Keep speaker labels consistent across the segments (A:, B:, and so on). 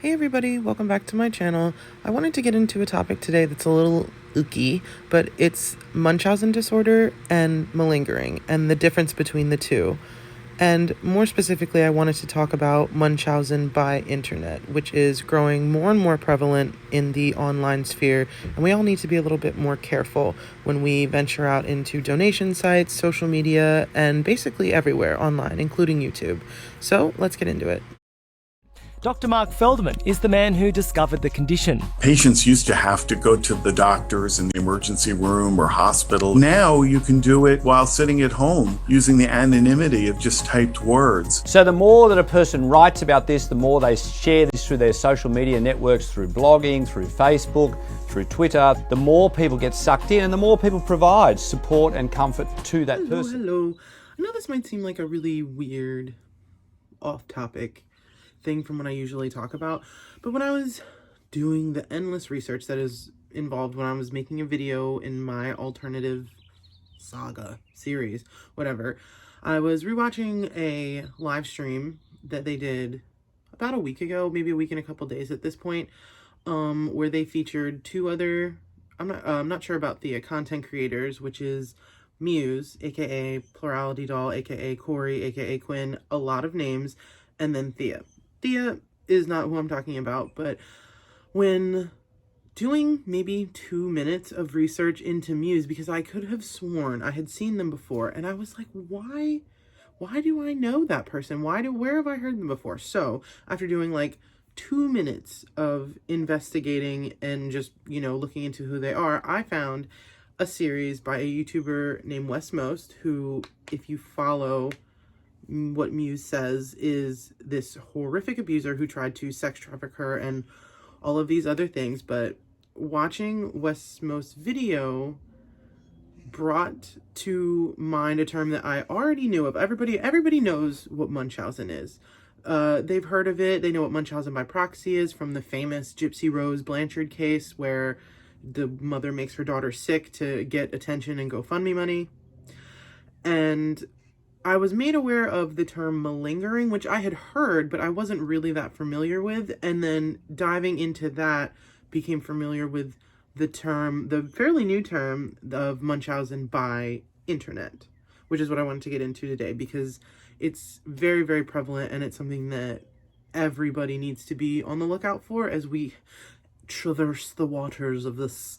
A: Hey everybody, welcome back to my channel. I wanted to get into a topic today that's a little ooky, but it's Munchausen disorder and malingering and the difference between the two. And more specifically, I wanted to talk about Munchausen by internet, which is growing more and more prevalent in the online sphere, and we all need to be a little bit more careful when we venture out into donation sites, social media, and basically everywhere online, including YouTube. So let's get into it.
B: Dr. Mark Feldman is the man who discovered the condition.
C: Patients used to have to go to the doctors in the emergency room or hospital. Now you can do it while sitting at home using the anonymity of just typed words.
D: So the more that a person writes about this, the more they share this through their social media networks, through blogging, through Facebook, through Twitter, the more people get sucked in and the more people provide support and comfort to that person.
A: Hello. I know this might seem like a really weird, off-topic thing from what I usually talk about, but when I was doing the endless research that is involved when I was making a video in my alternative saga series, whatever, I was rewatching a live stream that they did about a week ago, maybe a week and a couple days at this point, where they featured two other, I'm not sure about the content creators, which is Muse, aka Plurality Doll, aka Corey, aka Quinn, a lot of names, and then Thea. Thea is not who I'm talking about, but when doing maybe 2 minutes of research into Muse, because I could have sworn I had seen them before, and I was like, why do I know that person? Where have I heard them before? So after doing like 2 minutes of investigating and just, looking into who they are, I found a series by a YouTuber named West Moast, who, if you follow what Muse says, is this horrific abuser who tried to sex traffic her and all of these other things. But watching West Most's video brought to mind a term that I already knew of. Everybody knows what Munchausen is. They've heard of it. They know what Munchausen by proxy is from the famous Gypsy Rose Blanchard case, where the mother makes her daughter sick to get attention and GoFundMe money. And I was made aware of the term malingering, which I had heard, but I wasn't really that familiar with. And then diving into that, became familiar with the fairly new term of Munchausen by internet, which is what I wanted to get into today, because it's very, very prevalent, and it's something that everybody needs to be on the lookout for as we traverse the waters of this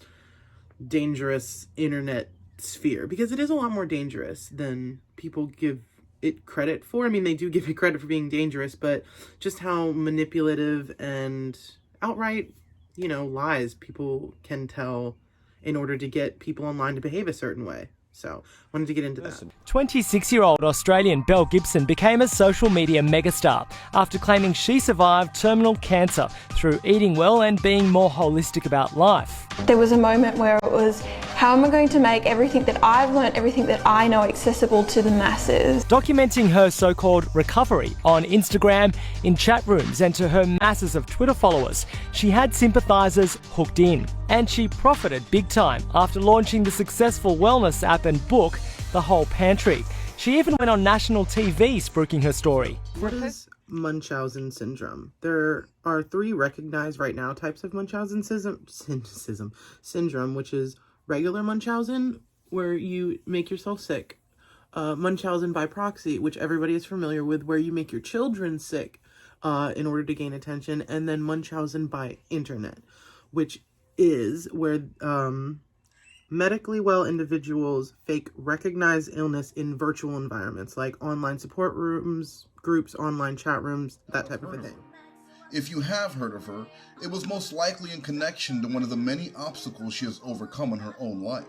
A: dangerous internet sphere, because it is a lot more dangerous than people give it credit for. I mean, they do give it credit for being dangerous, but just how manipulative and outright, lies people can tell in order to get people online to behave a certain way. So, wanted to get into that.
B: 26-year-old Australian Belle Gibson became a social media megastar after claiming she survived terminal cancer through eating well and being more holistic about life.
E: There was a moment where it was, how am I going to make everything that I've learned, everything that I know, accessible to the masses?
B: Documenting her so-called recovery on Instagram, in chat rooms, and to her masses of Twitter followers, she had sympathisers hooked in. And she profited big time after launching the successful wellness app and book, The Whole Pantry. She even went on national TV spruiking her story.
A: What is Munchausen syndrome? There are 3 recognized right now types of Munchausen syndrome, which is regular Munchausen, where you make yourself sick. Munchausen by proxy, which everybody is familiar with, where you make your children sick in order to gain attention. And then Munchausen by internet, which is where medically well individuals fake recognized illness in virtual environments, like online support rooms, groups, online chat rooms, that type of a thing.
F: If you have heard of her, it was most likely in connection to one of the many obstacles she has overcome in her own life.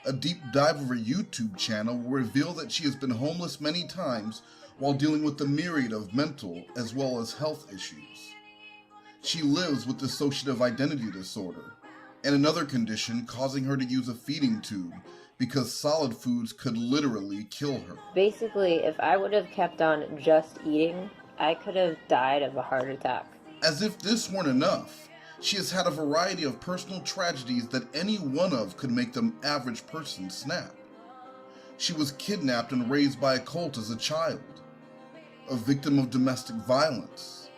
F: A deep dive of her YouTube channel will reveal that she has been homeless many times while dealing with the myriad of mental as well as health issues. She lives with dissociative identity disorder, and another condition causing her to use a feeding tube because solid foods could literally kill her.
G: Basically, if I would have kept on just eating, I could have died of a heart attack.
F: As if this weren't enough, she has had a variety of personal tragedies that any one of could make the average person snap. She was kidnapped and raised by a cult as a child, a victim of domestic violence,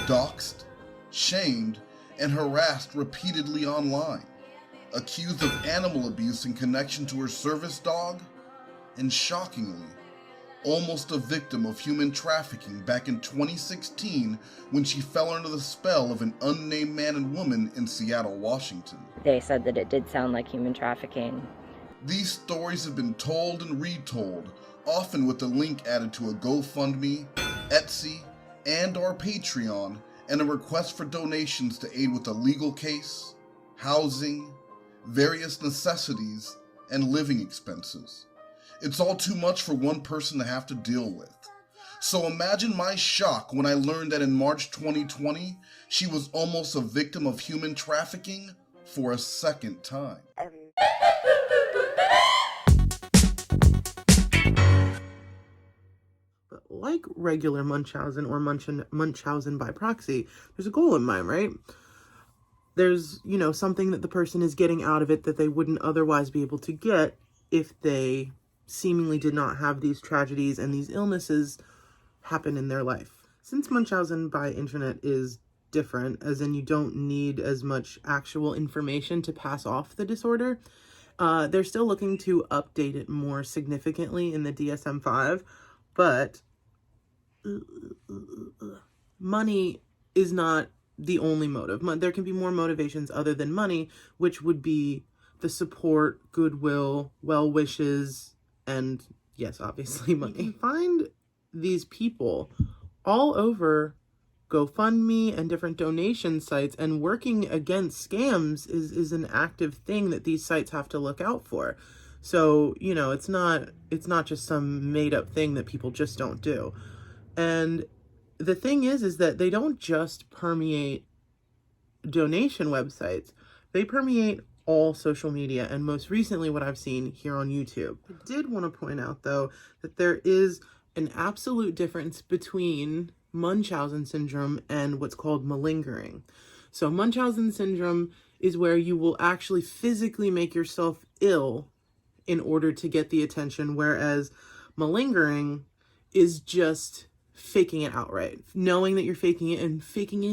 F: doxxed, shamed, and harassed repeatedly online, accused of animal abuse in connection to her service dog, and shockingly, almost a victim of human trafficking back in 2016 when she fell under the spell of an unnamed man and woman in Seattle, Washington.
G: They said that it did sound like human trafficking.
F: These stories have been told and retold, often with a link added to a GoFundMe, Etsy, and/or Patreon, and a request for donations to aid with a legal case, housing, various necessities, and living expenses. It's all too much for one person to have to deal with. So imagine my shock when I learned that in March 2020, she was almost a victim of human trafficking for a second time.
A: But like regular Munchausen or Munchausen by proxy, there's a goal in mind, right? There's, something that the person is getting out of it that they wouldn't otherwise be able to get if they seemingly did not have these tragedies and these illnesses happen in their life. Since Munchausen by internet is different, as in you don't need as much actual information to pass off the disorder, they're still looking to update it more significantly in the DSM-5, but money is not the only motive. There can be more motivations other than money, which would be the support, goodwill, well wishes, and yes, obviously money. You can find these people all over GoFundMe and different donation sites, and working against scams is an active thing that these sites have to look out for. So, it's not just some made up thing that people just don't do. And the thing is that they don't just permeate donation websites. They permeate all social media, and most recently what I've seen here on YouTube. I did want to point out, though, that there is an absolute difference between Munchausen syndrome and what's called malingering. So Munchausen syndrome is where you will actually physically make yourself ill in order to get the attention, whereas malingering is just faking it outright. Knowing that you're faking it and faking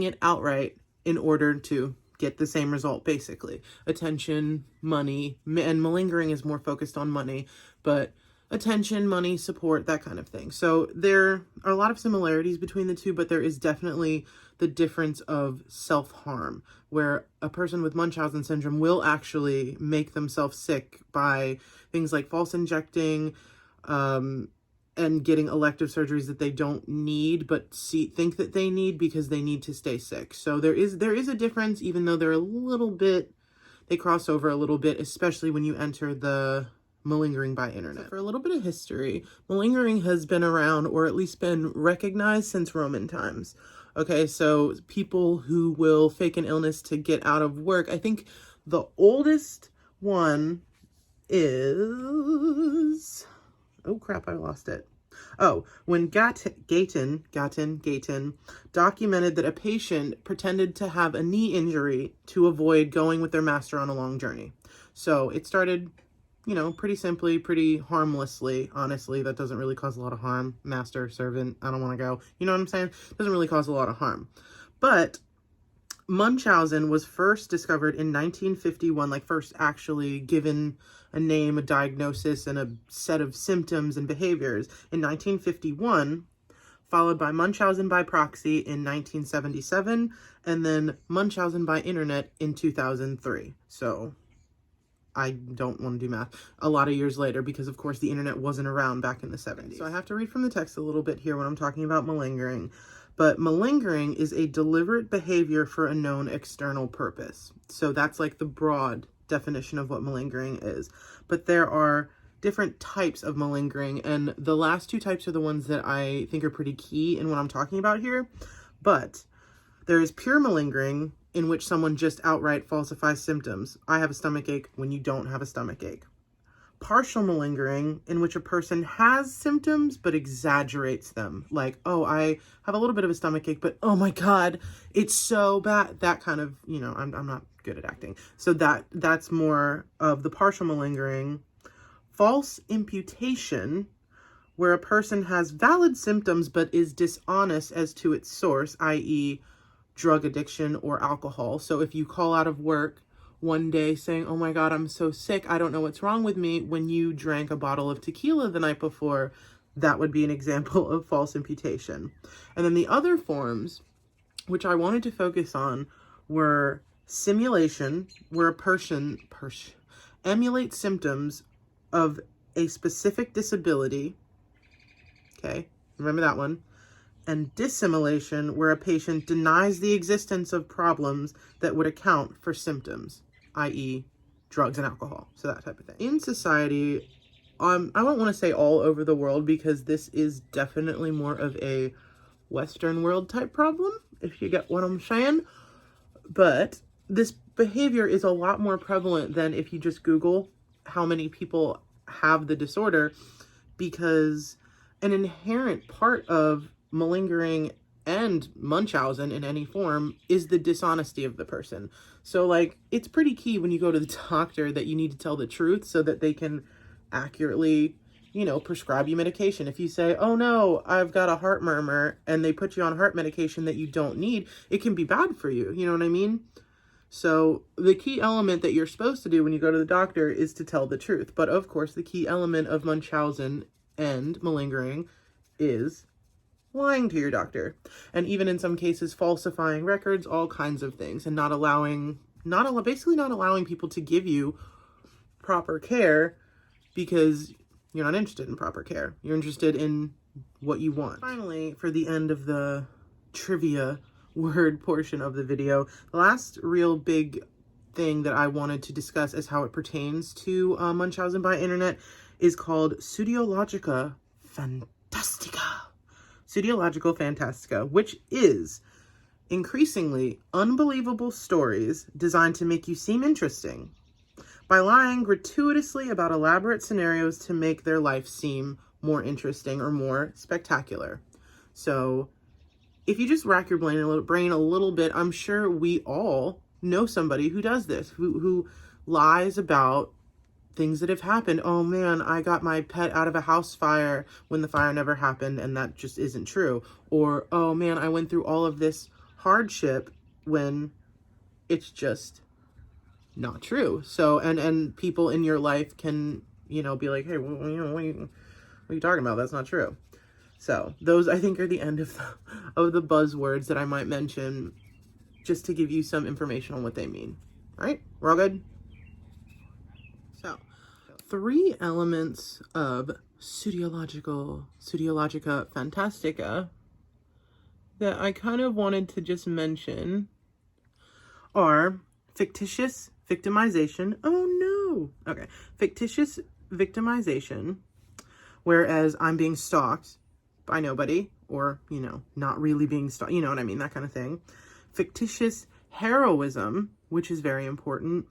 A: it outright in order to get the same result, basically. Attention, money, and malingering is more focused on money, but attention, money, support, that kind of thing. So there are a lot of similarities between the two, but there is definitely the difference of self-harm, where a person with Munchausen syndrome will actually make themselves sick by things like false injecting, and getting elective surgeries that they don't need, but think that they need because they need to stay sick. So there is a difference, even though they cross over a little bit, especially when you enter the malingering by internet. So for a little bit of history, malingering has been around, or at least been recognized, since Roman times. Okay, so people who will fake an illness to get out of work. I think the oldest one is... oh crap, I lost it. Oh, when Gayton documented that a patient pretended to have a knee injury to avoid going with their master on a long journey. So it started, pretty simply, pretty harmlessly. Honestly, that doesn't really cause a lot of harm. Master, servant, I don't want to go. You know what I'm saying? Doesn't really cause a lot of harm. But Munchausen was first discovered in 1951, first actually given a name, a diagnosis, and a set of symptoms and behaviors in 1951, followed by Munchausen by proxy in 1977, and then Munchausen by internet in 2003. So I don't want to do math. A lot of years later, because of course the internet wasn't around back in the 70s. So I have to read from the text a little bit here when I'm talking about malingering. But malingering is a deliberate behavior for a known external purpose. So that's the broad definition of what malingering is. But there are different types of malingering, and the last two types are the ones that I think are pretty key in what I'm talking about here. But there is pure malingering, in which someone just outright falsifies symptoms. I have a stomachache when you don't have a stomachache. Partial malingering, in which a person has symptoms but exaggerates them. Oh, I have a little bit of a stomachache, but oh my God, it's so bad. That kind of, I'm not good at acting. So that's more of the partial malingering. False imputation, where a person has valid symptoms but is dishonest as to its source, i.e. drug addiction or alcohol. So if you call out of work one day saying, oh my God, I'm so sick, I don't know what's wrong with me, when you drank a bottle of tequila the night before, that would be an example of false imputation. And then the other forms, which I wanted to focus on, were simulation, where a person emulates symptoms of a specific disability. Okay, remember that one. And dissimulation, where a patient denies the existence of problems that would account for symptoms, i.e. drugs and alcohol. So that type of thing. In society, I don't want to say all over the world, because this is definitely more of a Western world type problem, if you get what I'm saying. But this behavior is a lot more prevalent than if you just Google how many people have the disorder, because an inherent part of malingering and Munchausen in any form is the dishonesty of the person. So like, it's pretty key when you go to the doctor that you need to tell the truth so that they can accurately, you know, prescribe you medication. If you say, oh no, I've got a heart murmur, and they put you on heart medication that you don't need, it can be bad for you. You know what I mean? So the key element that you're supposed to do when you go to the doctor is to tell the truth. But of course, the key element of Munchausen and malingering is lying to your doctor. And even in some cases, falsifying records, all kinds of things, and basically not allowing people to give you proper care, because you're not interested in proper care. You're interested in what you want. Finally, for the end of the trivia word portion of the video, the last real big thing that I wanted to discuss as how it pertains to Munchausen by internet is called Pseudologia fantastica. Pseudological fantastica, which is increasingly unbelievable stories designed to make you seem interesting by lying gratuitously about elaborate scenarios to make their life seem more interesting or more spectacular. So if you just rack your brain a little bit, I'm sure we all know somebody who does this, who lies about things that have happened. Oh man, I got my pet out of a house fire when the fire never happened, and that just isn't true. Or, oh man, I went through all of this hardship, when it's just not true. So, and people in your life can, you know, be like, hey, well, you know, what are you talking about? That's not true. So those, I think, are the end of the buzzwords that I might mention, just to give you some information on what they mean. All right, we're all good? So, 3 elements of Pseudologia fantastica that I kind of wanted to just mention are fictitious victimization. Oh no! Okay. Fictitious victimization, whereas I'm being stalked by nobody, or, you know, not really being stalked, you know what I mean, that kind of thing. Fictitious heroism, which is very important,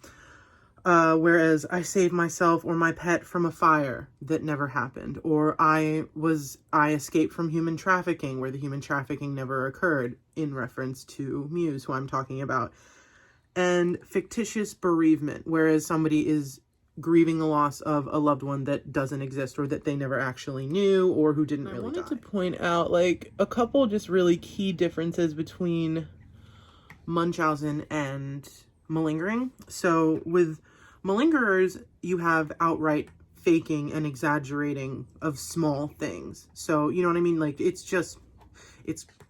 A: whereas I saved myself or my pet from a fire that never happened, or I escaped from human trafficking, where the human trafficking never occurred, in reference to Muse, who I'm talking about. And fictitious bereavement, whereas somebody is grieving the loss of a loved one that doesn't exist, or that they never actually knew, or who didn't really die. I wanted to point out, like, a couple just really key differences between Munchausen and malingering. So with malingerers, you have outright faking and exaggerating of small things. So, you know what I mean? Like, it's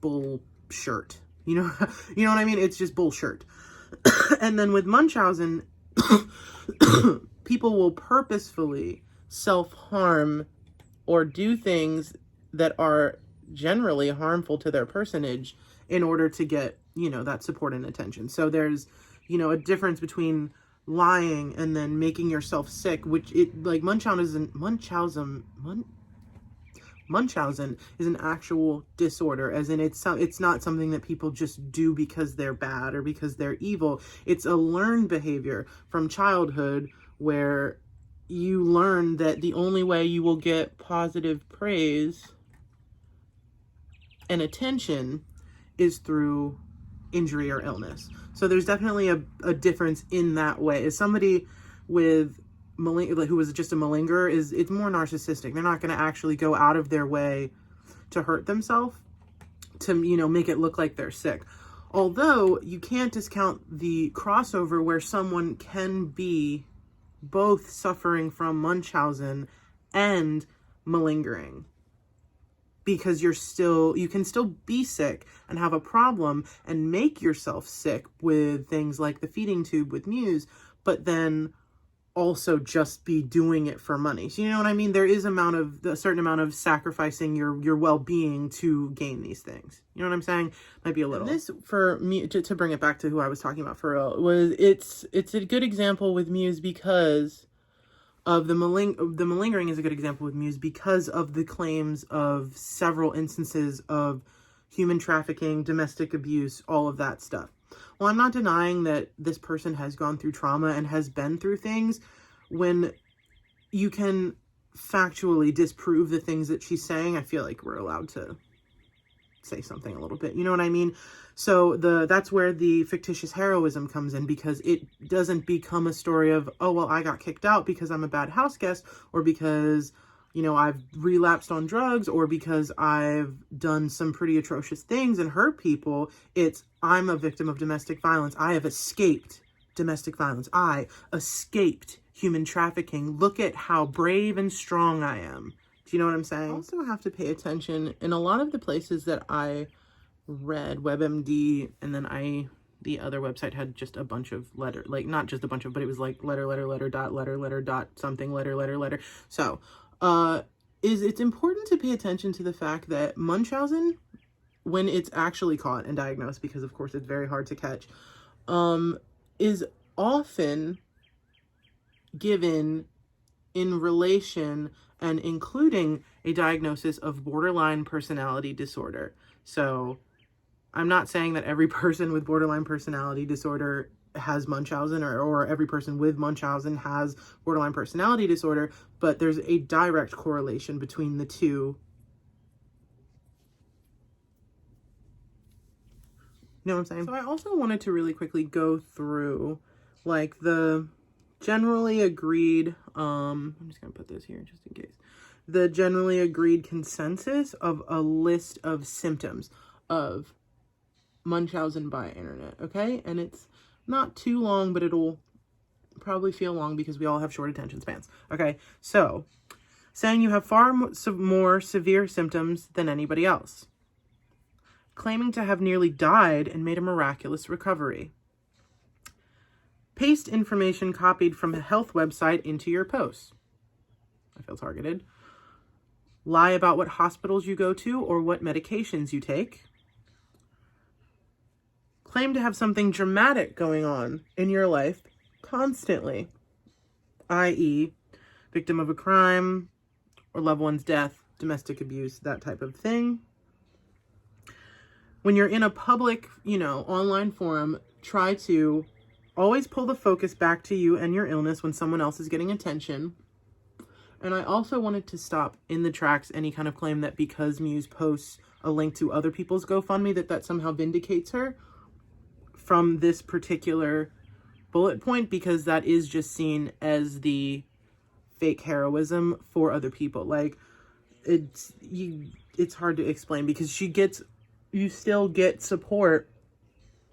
A: bullshit. You know what I mean? It's just bullshit. And then with Munchausen, people will purposefully self-harm or do things that are generally harmful to their personage in order to get, you know, that support and attention. So there's, you know, a difference between lying and then making yourself sick, which like Munchausen is an actual disorder, as in it's not something that people just do because they're bad or because they're evil. It's a learned behavior from childhood, where you learn that the only way you will get positive praise and attention is through injury or illness. So there's definitely a difference in that way. As somebody with who was just a malingerer it's more narcissistic. They're not going to actually go out of their way to hurt themselves to, you know, make it look like they're sick. Although you can't discount the crossover where someone can be both suffering from Munchausen and malingering, because you can still be sick and have a problem and make yourself sick with things like the feeding tube with Muse, but then also just be doing it for money. So you know what I mean? There is a certain amount of sacrificing your well-being to gain these things. You know what I'm saying? Might be a little. And this, for me, to bring it back to who I was talking about for real, was it's a good example with Muse because of the malingering is a good example with Muse because of the claims of several instances of human trafficking, domestic abuse, all of that stuff. Well, I'm not denying that this person has gone through trauma and has been through things. When you can factually disprove the things that she's saying, I feel like we're allowed to say something a little bit. You know what I mean? So that's where the fictitious heroism comes in, because it doesn't become a story of, oh, well, I got kicked out because I'm a bad house guest, or because, you know, I've relapsed on drugs, or because I've done some pretty atrocious things and hurt people. It's, I'm a victim of domestic violence. I have escaped domestic violence. I escaped human trafficking. Look at how brave and strong I am. Do you know what I'm saying? I also have to pay attention in a lot of the places that I read, WebMD, and then the other website had just a bunch of letter, like not just a bunch of, but it was like letter dot something, letter. So, it's important to pay attention to the fact that Munchausen, when it's actually caught and diagnosed, because of course it's very hard to catch, is often given in relation and including a diagnosis of borderline personality disorder. So I'm not saying that every person with borderline personality disorder has Munchausen, or every person with Munchausen has borderline personality disorder, but there's a direct correlation between the two. You know what I'm saying? So I also wanted to really quickly go through like the generally agreed, I'm just gonna put this here just in case, the generally agreed consensus of a list of symptoms of Munchausen by internet, okay? And it's not too long, but it'll probably feel long because we all have short attention spans, okay? So, saying you have far more severe symptoms than anybody else. Claiming to have nearly died and made a miraculous recovery. Paste information copied from a health website into your posts. I feel targeted. Lie about what hospitals you go to or what medications you take. Claim to have something dramatic going on in your life constantly, i.e., victim of a crime or loved one's death, domestic abuse, that type of thing. When you're in a public, online forum, try to always pull the focus back to you and your illness when someone else is getting attention. And I also wanted to stop in the tracks any kind of claim that because Muse posts a link to other people's GoFundMe, that somehow vindicates her from this particular bullet point, because that is just seen as the fake heroism for other people. Like, it's hard to explain, because you still get support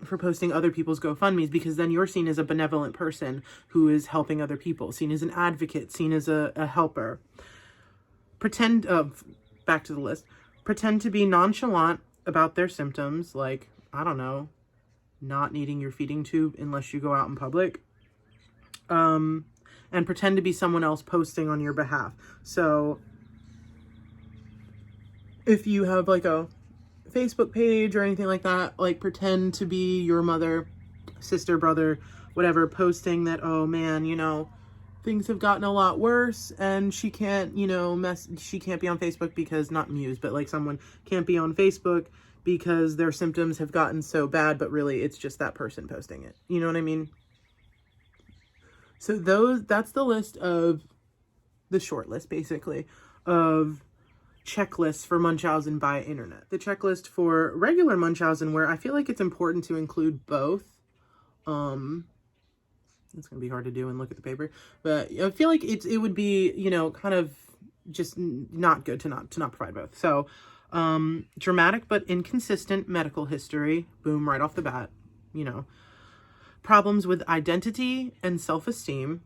A: for posting other people's GoFundMes, because then you're seen as a benevolent person who is helping other people, seen as an advocate, seen as a helper. Back to the list, pretend to be nonchalant about their symptoms, like, I don't know, not needing your feeding tube unless you go out in public, and pretend to be someone else posting on your behalf. So if you have like a Facebook page or anything like that, like pretend to be your mother, sister, brother, whatever, posting that, oh man, things have gotten a lot worse and she can't, she can't be on Facebook because, not Muse, but like someone can't be on Facebook because their symptoms have gotten so bad, but really it's just that person posting it. You know what I mean? So that's the list of, the short list basically, of checklists for Munchausen by internet. The checklist for regular Munchausen, where I feel like it's important to include both, It's going to be hard to do and look at the paper. But I feel like it would be, you know, kind of just not good to not provide both. So, dramatic but inconsistent medical history. Boom, right off the bat. You know, problems with identity and self-esteem.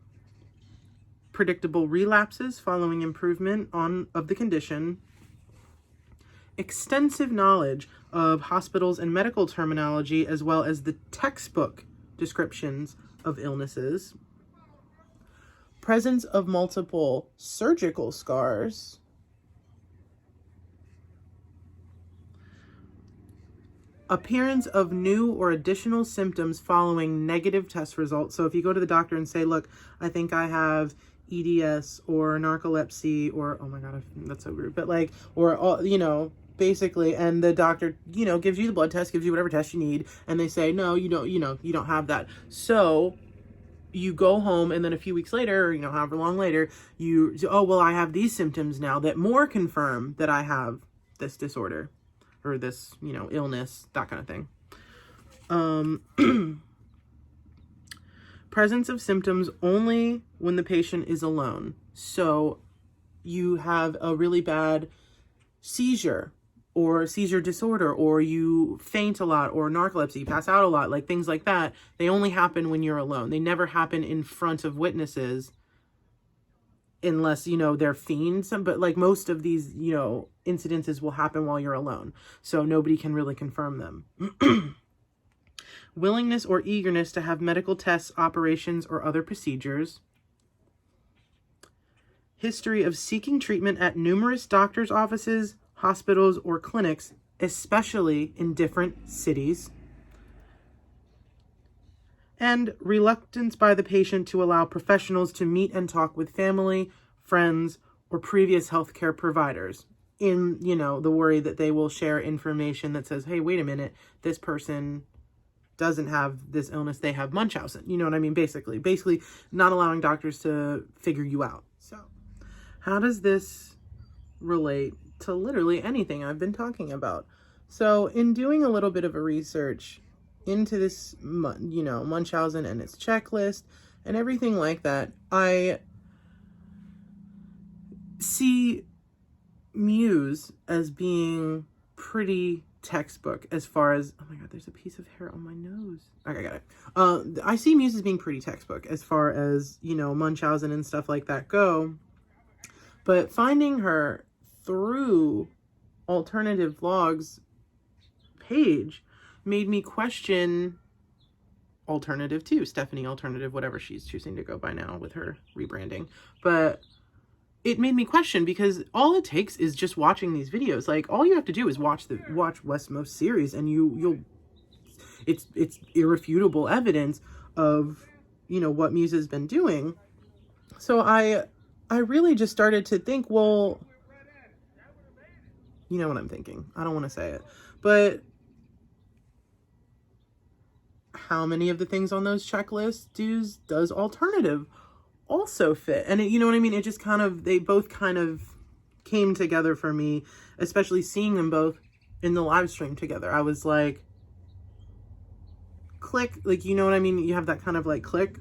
A: Predictable relapses following improvement of the condition. Extensive knowledge of hospitals and medical terminology, as well as the textbook descriptions of illnesses. Presence of multiple surgical scars. Appearance of new or additional symptoms following negative test results. So if you go to the doctor and say, look, I think I have EDS or narcolepsy, or, oh my God, that's so rude, but like, or, you know, basically, and the doctor, you know, gives you the blood test, gives you whatever test you need, and they say, no, you don't, you know, you don't have that. So you go home, and then a few weeks later, or, you know, however long later, you, oh, well, I have these symptoms now that more confirm that I have this disorder, or this, you know, illness, that kind of thing. Presence of symptoms only when the patient is alone. So you have a really bad seizure or seizure disorder, or you faint a lot, or narcolepsy, you pass out a lot, like things like that. They only happen when you're alone. They never happen in front of witnesses unless, you know, they're fiends. But like most of these, you know, incidences will happen while you're alone. So nobody can really confirm them. Willingness or eagerness to have medical tests, operations, or other procedures. History of seeking treatment at numerous doctor's offices, hospitals, or clinics, especially in different cities. And reluctance by the patient to allow professionals to meet and talk with family, friends, or previous healthcare providers, in, you know, the worry that they will share information that says, hey, wait a minute, this person doesn't have this illness, they have Munchausen. You know what I mean? Basically not allowing doctors to figure you out. So how does this relate to literally anything I've been talking about? So in doing a little bit of a research into this, you know, Munchausen and its checklist and everything like that, I see Muse as being pretty textbook as far as, oh my God, there's a piece of hair on my nose. Okay, I got it. I see Muse as being pretty textbook as far as, you know, Munchausen and stuff like that go. But finding her through Alternative Vlogs page made me question Alternative 2, Stephanie Alternative, whatever she's choosing to go by now with her rebranding. But it made me question, because all it takes is just watching these videos. Like, all you have to do is watch West Moast series, and it's irrefutable evidence of, you know, what Muse has been doing. So I really just started to think, well, you know what I'm thinking. I don't want to say it, but how many of the things on those checklists does Alternative also fit? And you know what I mean? It just kind of, they both kind of came together for me, especially seeing them both in the live stream together. I was like, click, like, you know what I mean? You have that kind of like click.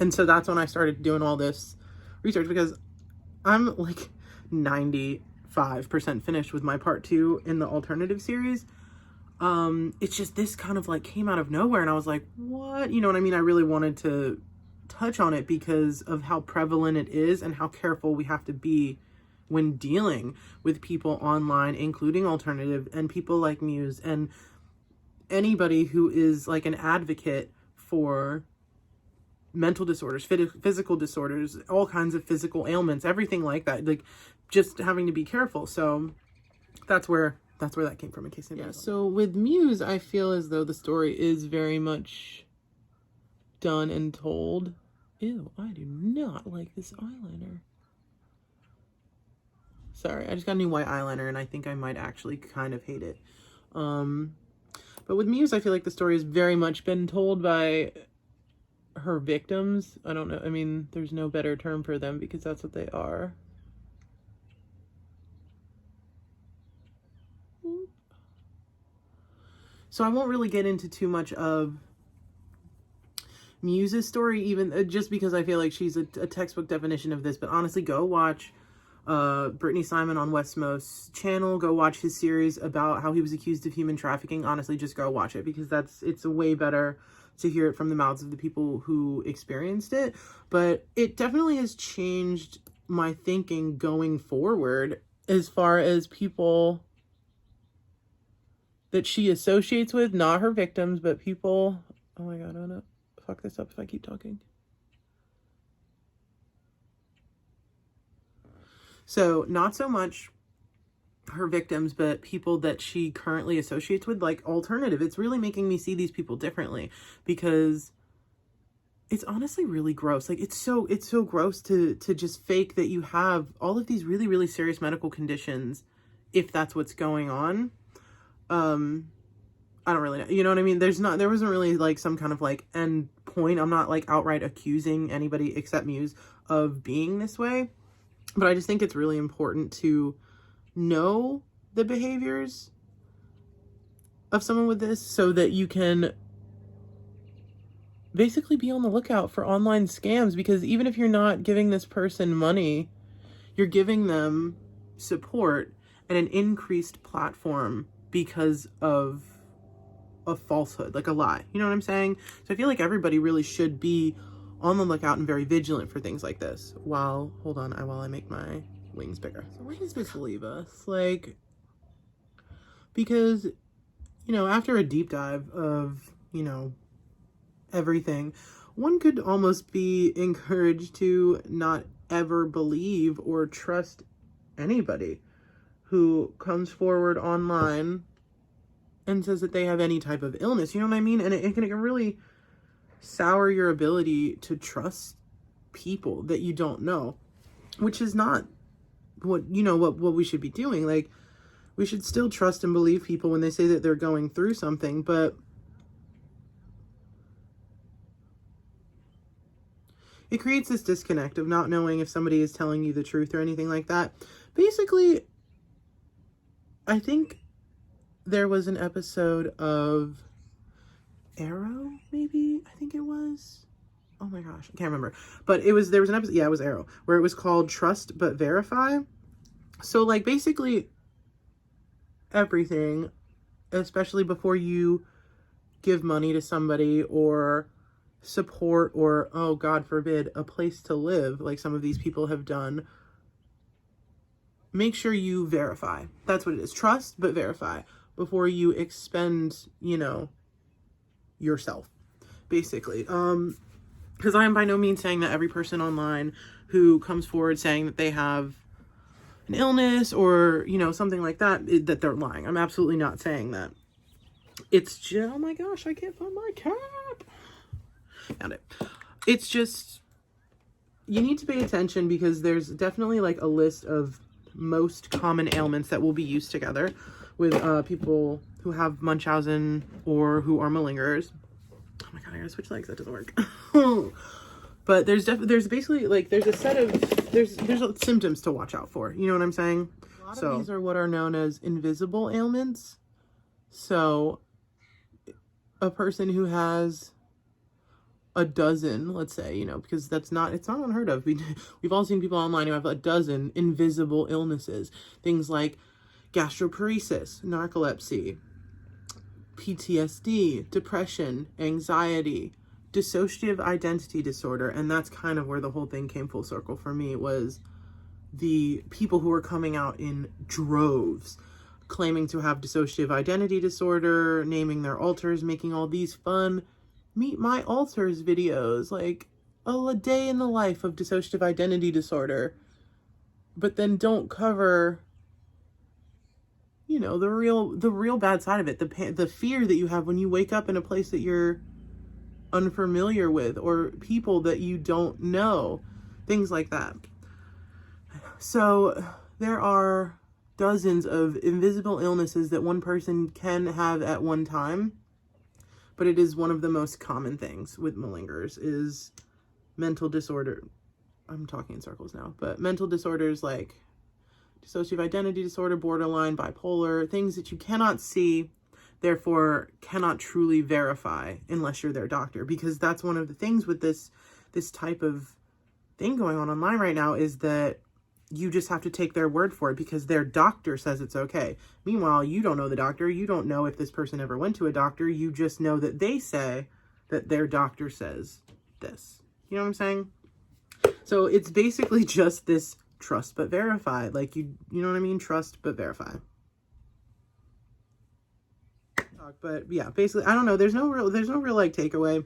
A: And so that's when I started doing all this research, because I'm like 95% finished with my part 2 in the Alternative series. It's just, this kind of like came out of nowhere, and I was like, what? You know what I mean? I really wanted to touch on it because of how prevalent it is and how careful we have to be when dealing with people online, including Alternative and people like Muse and anybody who is like an advocate for mental disorders, physical disorders, all kinds of physical ailments, everything like that, like just having to be careful. So that's where that came from, in case anybody. Yeah, so with Muse, I feel as though the story is very much done and told. Ew, I do not like this eyeliner. Sorry, I just got a new white eyeliner, and I think I might actually kind of hate it. But with Muse, I feel like the story has very much been told by her victims. I don't know, I mean, there's no better term for them, because that's what they are. So I won't really get into too much of Muse's story, even just because I feel like she's a textbook definition of this. But honestly, go watch Brittany Simon on West Moast's channel. Go watch his series about how he was accused of human trafficking. Honestly, just go watch it, because it's a way better to hear it from the mouths of the people who experienced it. But it definitely has changed my thinking going forward as far as people that she associates with, not her victims, but people. Oh my god, I'm gonna fuck this up if I keep talking. So not so much her victims, but people that she currently associates with, like alternative. It's really making me see these people differently, because it's honestly really gross. Like, it's so gross to just fake that you have all of these really, really serious medical conditions, if that's what's going on. I don't really know. You know what I mean? There wasn't really like some kind of like end point. I'm not like outright accusing anybody except Muse of being this way. But I just think it's really important to know the behaviors of someone with this, so that you can basically be on the lookout for online scams. Because even if you're not giving this person money, you're giving them support and an increased platform because of a falsehood, like a lie. You know what I'm saying? So I feel like everybody really should be on the lookout and very vigilant for things like this. While I make my wings bigger. So where does this leave us? Like, because, you know, after a deep dive of, you know, everything, one could almost be encouraged to not ever believe or trust anybody who comes forward online and says that they have any type of illness. You know what I mean? And it can really sour your ability to trust people that you don't know, which is not what we should be doing. Like, we should still trust and believe people when they say that they're going through something, but it creates this disconnect of not knowing if somebody is telling you the truth or anything like that. Basically, I think there was an episode of Arrow, maybe? I think it was. Oh my gosh, I can't remember. But there was an episode, it was Arrow, where it was called Trust But Verify. So, like, basically everything, especially before you give money to somebody or support or, oh God forbid, a place to live, like some of these people have done, make sure you verify. That's what it is. Trust but verify before you expend, yourself, basically. Because I am by no means saying that every person online who comes forward saying that they have an illness or, something like that, that they're lying. I'm absolutely not saying that. It's just, oh my gosh, I can't find my cap. Found it. It's just, you need to pay attention, because there's definitely like a list of most common ailments that will be used together with people who have Munchausen or who are malingerers. Oh my god, I gotta switch legs. That doesn't work. But there's basically like there's a set of there's symptoms to watch out for. You know what I'm saying? A lot of these are what are known as invisible ailments. So a person who has a dozen, let's say, because it's not unheard of. We've all seen people online who have a dozen invisible illnesses. Things like gastroparesis, narcolepsy, PTSD, depression, anxiety, dissociative identity disorder. And that's kind of where the whole thing came full circle for me, was the people who were coming out in droves, claiming to have dissociative identity disorder, naming their alters, making all these fun meet my alters videos, like a day in the life of dissociative identity disorder, but then don't cover, the real bad side of it, the fear that you have when you wake up in a place that you're unfamiliar with, or people that you don't know, things like that. So there are dozens of invisible illnesses that one person can have at one time, but it is one of the most common things with malingerers is mental disorder. I'm talking in circles now, but mental disorders like dissociative identity disorder, borderline, bipolar, things that you cannot see, therefore cannot truly verify unless you're their doctor. Because that's one of the things with this type of thing going on online right now, is that you just have to take their word for it because their doctor says it's okay. Meanwhile, you don't know the doctor. You don't know if this person ever went to a doctor. You just know that they say that their doctor says this. You know what I'm saying? So it's basically just this trust but verify. Like, you know what I mean? Trust but verify. But yeah, basically, I don't know. There's no real like takeaway,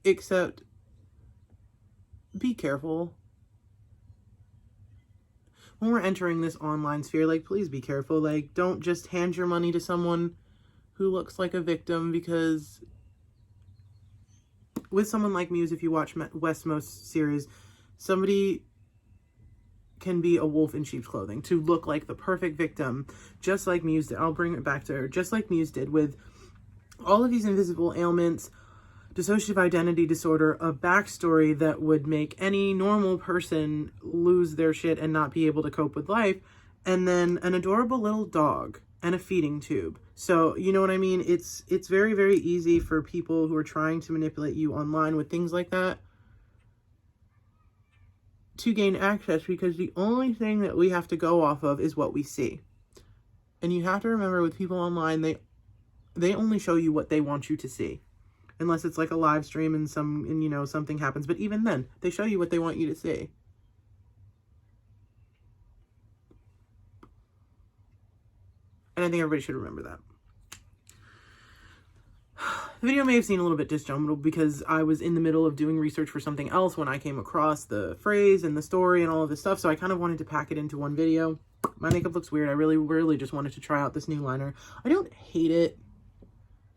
A: except be careful when we're entering this online sphere. Like, please be careful. Like, don't just hand your money to someone who looks like a victim, because with someone like Muse, if you watch West Moast series, somebody can be a wolf in sheep's clothing to look like the perfect victim, just like Muse did. I'll bring it back to her. Just like Muse did with all of these invisible ailments, dissociative identity disorder, a backstory that would make any normal person lose their shit and not be able to cope with life, and then an adorable little dog and a feeding tube. So, you know what I mean? It's very, very easy for people who are trying to manipulate you online with things like that to gain access, because the only thing that we have to go off of is what we see. And you have to remember, with people online, they only show you what they want you to see. Unless it's like a live stream and you know, something happens. But even then, they show you what they want you to see. And I think everybody should remember that. The video may have seemed a little bit disjumbled because I was in the middle of doing research for something else when I came across the phrase and the story and all of this stuff. So I kind of wanted to pack it into one video. My makeup looks weird. I really just wanted to try out this new liner. I don't hate it,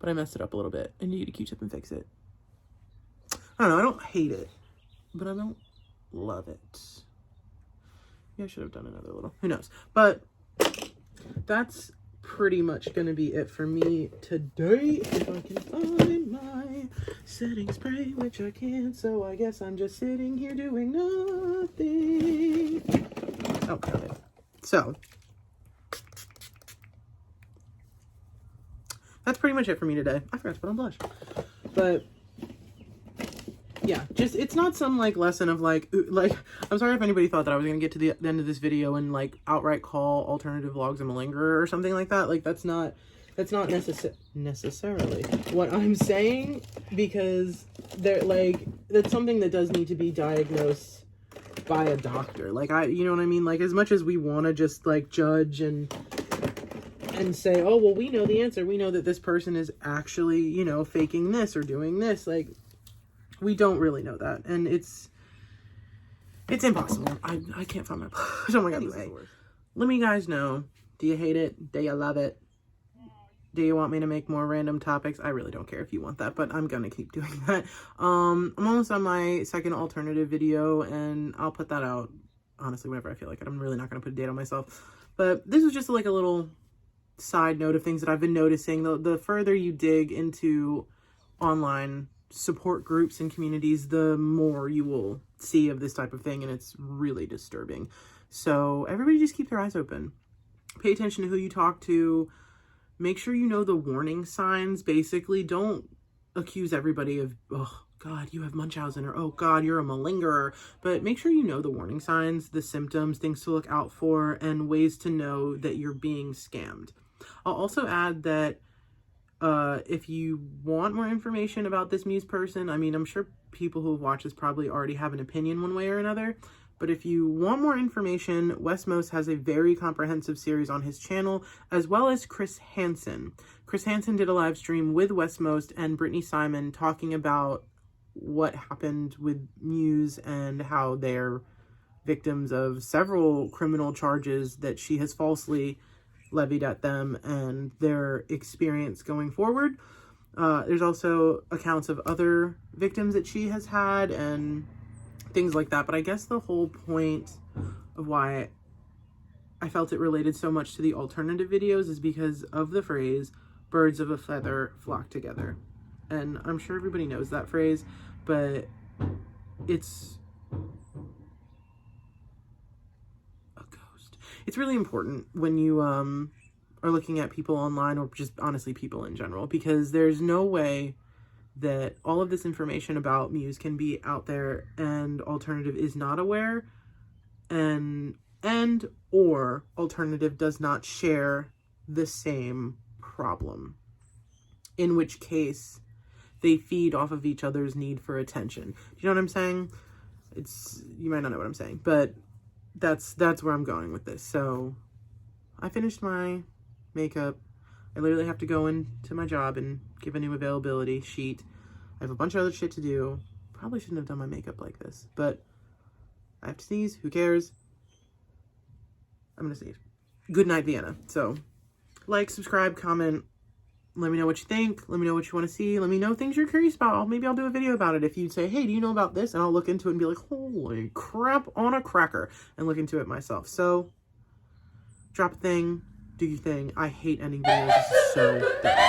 A: but I messed it up a little bit. I need a Q-tip and fix it. I don't know. I don't hate it, but I don't love it. Yeah, I should have done another little. Who knows? But that's pretty much going to be it for me today. If I can find my setting spray, which I can't, so I guess I'm just sitting here doing nothing. Oh, got it. So that's pretty much it for me today. I forgot to put on blush. But yeah, just, it's not some like lesson of like, I'm sorry if anybody thought that I was going to get to the end of this video and like outright call alternative vlogs a malingerer or something like that. Like, that's not necessarily what I'm saying, because they're like, that's something that does need to be diagnosed by a doctor. Like, you know what I mean? Like, as much as we want to just like judge and say, oh, well, we know the answer. We know that this person is actually, you know, faking this or doing this. Like, we don't really know that. And it's impossible. I can't find my blush. Oh my God. Anyway, let me guys know. Do you hate it? Do you love it? Do you want me to make more random topics? I really don't care if you want that, but I'm gonna keep doing that. I'm almost on my second alternative video, and I'll put that out, honestly, whenever I feel like it. I'm really not gonna put a date on myself. But this was just like a little side note of things that I've been noticing. The further you dig into online support groups and communities, the more you will see of this type of thing, and it's really disturbing. So everybody just keep their eyes open. Pay attention to who you talk to. Make sure you know the warning signs. Basically, don't accuse everybody of, oh God, you have Munchausen, or oh God, you're a malingerer. But make sure you know the warning signs, the symptoms, things to look out for, and ways to know that you're being scammed. I'll also add that if you want more information about this Muse person, I mean, I'm sure people who have watched this probably already have an opinion one way or another. But if you want more information, West Moast has a very comprehensive series on his channel, as well as Chris Hansen. Chris Hansen did a live stream with West Moast and Brittany Simon talking about what happened with Muse and how they're victims of several criminal charges that she has falsely levied at them, and their experience going forward. There's also accounts of other victims that she has had and things like that. But I guess the whole point of why I felt it related so much to the alternative videos is because of the phrase, birds of a feather flock together. And I'm sure everybody knows that phrase, but it's a ghost. It's really important when you are looking at people online, or just honestly people in general, because there's no way that all of this information about Muse can be out there and Alternative is not aware, and or Alternative does not share the same problem, in which case they feed off of each other's need for attention. Do you know what I'm saying? You might not know what I'm saying, but that's where I'm going with this. So I finished my makeup. I literally have to go into my job and give a new availability sheet. I have a bunch of other shit to do. Probably shouldn't have done my makeup like this, but I have to sneeze. Who cares? I'm gonna sneeze. Good night, Vienna. So like, subscribe, comment. Let me know what you think. Let me know what you want to see. Let me know things you're curious about. Maybe I'll do a video about it. If you say, hey, do you know about this? And I'll look into it and be like, holy crap on a cracker, and look into it myself. So drop a thing. Do your thing. I hate ending videos. This is so dumb.